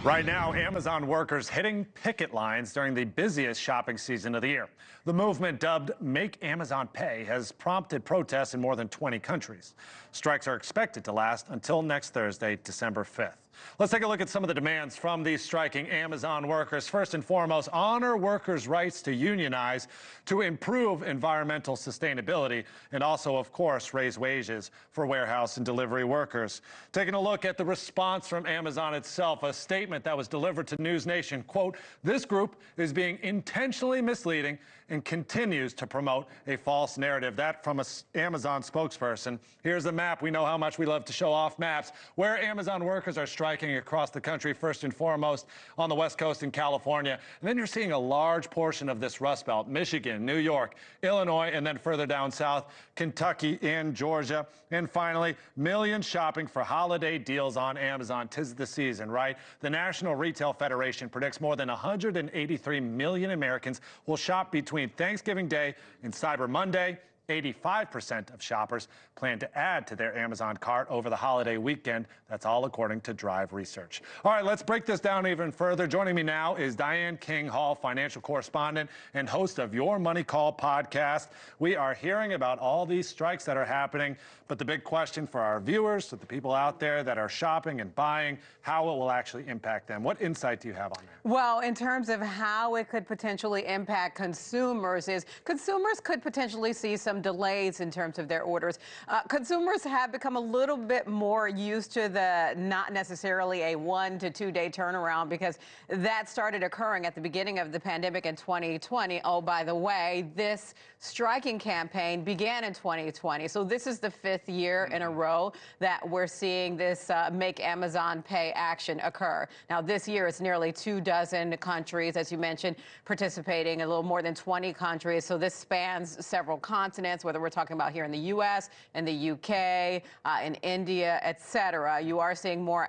Right now, Amazon workers hitting picket lines during the busiest shopping season of the year. The movement, dubbed Make Amazon Pay, has prompted protests in more than 20 countries. Strikes are expected to last until next Thursday, December 5th. Let's take a look at some of the demands from these striking Amazon workers. First and foremost, honor workers' rights to unionize, to improve environmental sustainability, and also, of course, raise wages for warehouse and delivery workers. Taking a look at the response from Amazon itself, a statement that was delivered to NewsNation, quote, "This group is being intentionally misleading and continues to promote a false narrative." That from an Amazon spokesperson. Here's a map. We know how much we love to show off maps, where Amazon workers are striking across the country, first and foremost on the West Coast in California. And then you're seeing a large portion of this Rust Belt: Michigan, New York, Illinois, and then further down south, Kentucky and Georgia. And finally, millions shopping for holiday deals on Amazon. 'Tis the season, right? The National Retail Federation predicts more than 183 million Americans will shop between Thanksgiving Day and Cyber Monday. 85% of shoppers plan to add to their Amazon cart over the holiday weekend. That's all according to Drive Research. All right, let's break this down even further. Joining me now is Diane King Hall, financial correspondent and host of Your Money Call podcast. We are hearing about all these strikes that are happening, but the big question for our viewers, to the people out there that are shopping and buying, how it will actually impact them. What insight do you have on that? Well, in terms of how it could potentially impact consumers, is consumers could potentially see some delays in terms of their orders. Consumers have become a little bit more used to the not necessarily a 1 to 2 day turnaround, because that started occurring at the beginning of the pandemic in 2020. Oh, by the way, this striking campaign began in 2020. So this is the 5th year in a row that we're seeing this Make Amazon Pay action occur. Now, this year it's nearly 24 countries, as you mentioned, participating, a little more than 20 countries. So this spans several continents, whether we're talking about here in the U.S., in the U.K., in India, et cetera. You are seeing more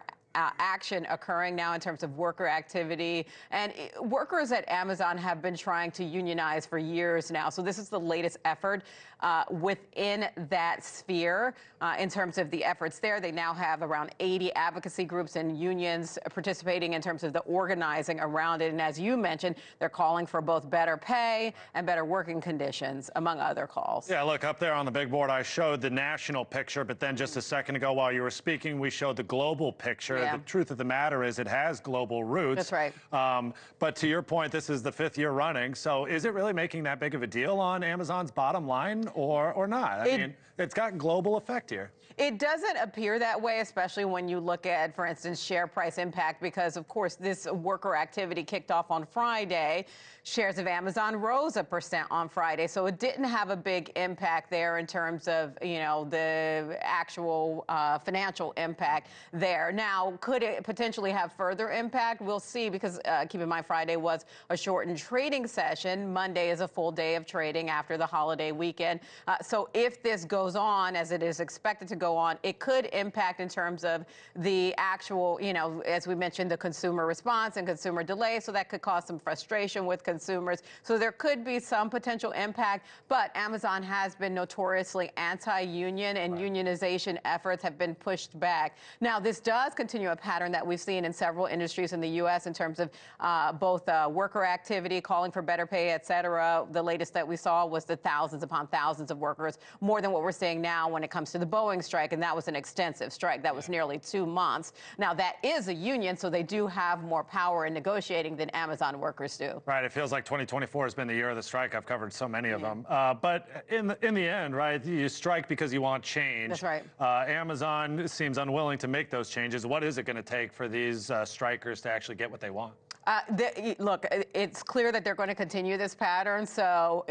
action occurring now in terms of worker activity. And workers at Amazon have been trying to unionize for years now. So this is the latest effort within that sphere. In terms of the efforts there, they now have around 80 advocacy groups and unions participating in terms of the organizing around it. And as you mentioned, they're calling for both better pay and better working conditions, among other calls. Yeah, look, up there on the big board, I showed the national picture, but then just a second ago while you were speaking, we showed the global picture. Yeah. The truth of the matter is it has global roots. That's right. But to your point, this is the 5th year running. So is it really making that big of a deal on Amazon's bottom line or not? I mean, it's got global effect here. It doesn't appear that way, especially when you look at, for instance, share price impact, because, of course, this worker activity kicked off on Friday. Shares of Amazon rose 1% on Friday. So it didn't have a big impact there in terms of, you know, the actual financial impact there. Now, could it potentially have further impact? We'll see, because keep in mind, Friday was a shortened trading session. Monday is a full day of trading after the holiday weekend. So if this goes on as it is expected to go on, it could impact in terms of the actual, you know, as we mentioned, the consumer response and consumer delay. So that could cause some frustration with consumers. So there could be some potential impact, but Amazon has been notoriously anti-union, and unionization efforts have been pushed back. Now, this does continue a pattern that we've seen in several industries in the U.S. in terms of both worker activity, calling for better pay, et cetera. The latest that we saw was the thousands upon thousands of workers, more than what we're seeing now when it comes to the Boeing strike, and that was an extensive strike. That was nearly 2 months. Now, that is a union, so they do have more power in negotiating than Amazon workers do. Right. It feels like 2024 has been the year of the strike. I've covered so many of them. But in the end, right, you strike because you want change. That's right. Amazon seems unwilling to make those changes. What is it going to take for these strikers to actually get what they want? Look, it's clear that they're going to continue this pattern. So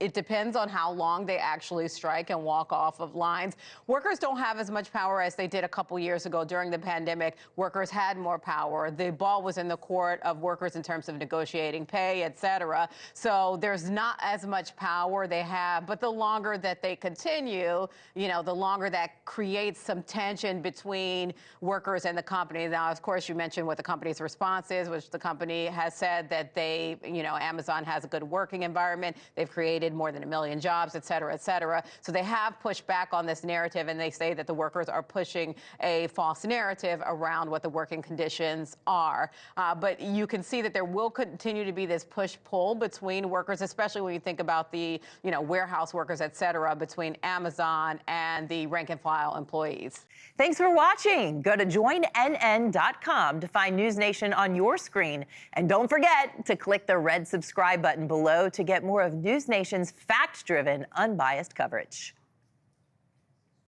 it depends on how long they actually strike and walk off of lines. Workers don't have as much power as they did a couple years ago during the pandemic. Workers had more power. The ball was in the court of workers in terms of negotiating pay, et cetera. So there's not as much power they have. But the longer that they continue, you know, the longer that creates some tension between workers and the company. Now, of course, you mentioned what the company's response is, which the company has said that they, you know, Amazon has a good working environment. They've created created more than 1 million jobs, et cetera, et cetera. So they have pushed back on this narrative, and they say that the workers are pushing a false narrative around what the working conditions are. But you can see that there will continue to be this push-pull between workers, especially when you think about the, warehouse workers, et cetera, between Amazon and the rank-and-file employees. Thanks for watching. Go to joinnn.com to find NewsNation on your screen. And don't forget to click the red subscribe button below to get more of NewsNation's fact-driven, unbiased coverage.